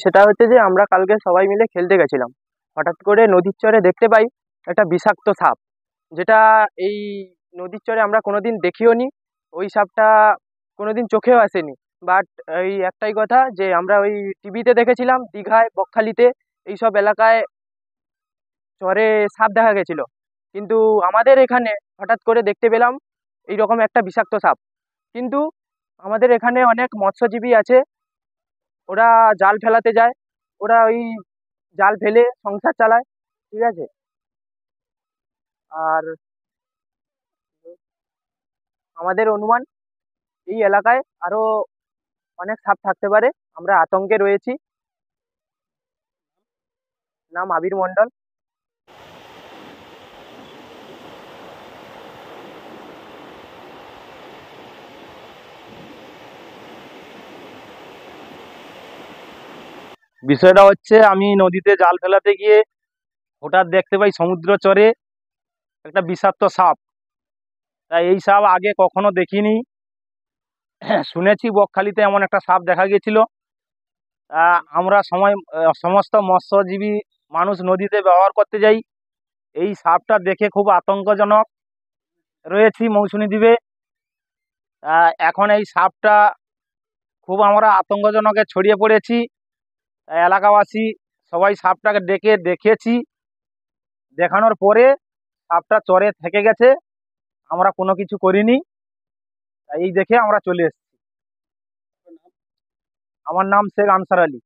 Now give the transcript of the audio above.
সেটা হচ্ছে যে আমরা কালকে সবাই মিলে খেলতে গেছিলাম। হঠাৎ করে নদীর চরে দেখতে পাই একটা বিষাক্ত সাপ, যেটা এই নদীর চরে আমরা কোনোদিন দেখিও নি। ওই সাপটা কোনোদিন চোখেও আসেনি। বাট এই একটাই কথা যে আমরা ওই টিভিতে দেখেছিলাম, দীঘায়, বকখালিতে, এইসব এলাকায় চরে সাপ দেখা গেছিল। কিন্তু আমাদের এখানে হঠাৎ করে দেখতে পেলাম এইরকম একটা বিষাক্ত সাপ। কিন্তু আমাদের এখানে অনেক মৎস্যজীবী আছে, ওরা জাল ফেলাতে যায়, ওরা ওই জাল ফেলে সংসার চালায়, ঠিক আছে। আর আমাদের অনুমান এই এলাকায় আরো অনেক সাপ থাকতে পারে, আমরা আতঙ্কে রয়েছি। নাম আবির মণ্ডল। বিষয়টা হচ্ছে, আমি নদীতে জাল ফেলাতে গিয়ে হঠাৎ দেখতে পাই সমুদ্র চরে একটা বিষাক্ত সাপ। তাই এই সাপ আগে কখনো দেখিনি। শুনেছি বকখালিতে এমন একটা সাপ দেখা গিয়েছিল। আমরা সমস্ত মৎস্যজীবী মানুষ নদীতে ব্যবহার করতে যাই। এই সাপটা দেখে খুব আতঙ্কজনক রয়েছি মৌসুমী দ্বীপে। এখন এই সাপটা খুব আমরা আতঙ্কজনকে ছড়িয়ে পড়েছি। এলাকাবাসী সবাই সাপটাকে ডেকে দেখেছি, দেখানোর পরে সাপটা চরে থেকে গেছে, আমরা কোনো কিছু করিনি। এই দেখে আমরা চলে এসেছি। আমার নাম শেখ আনসার আলী।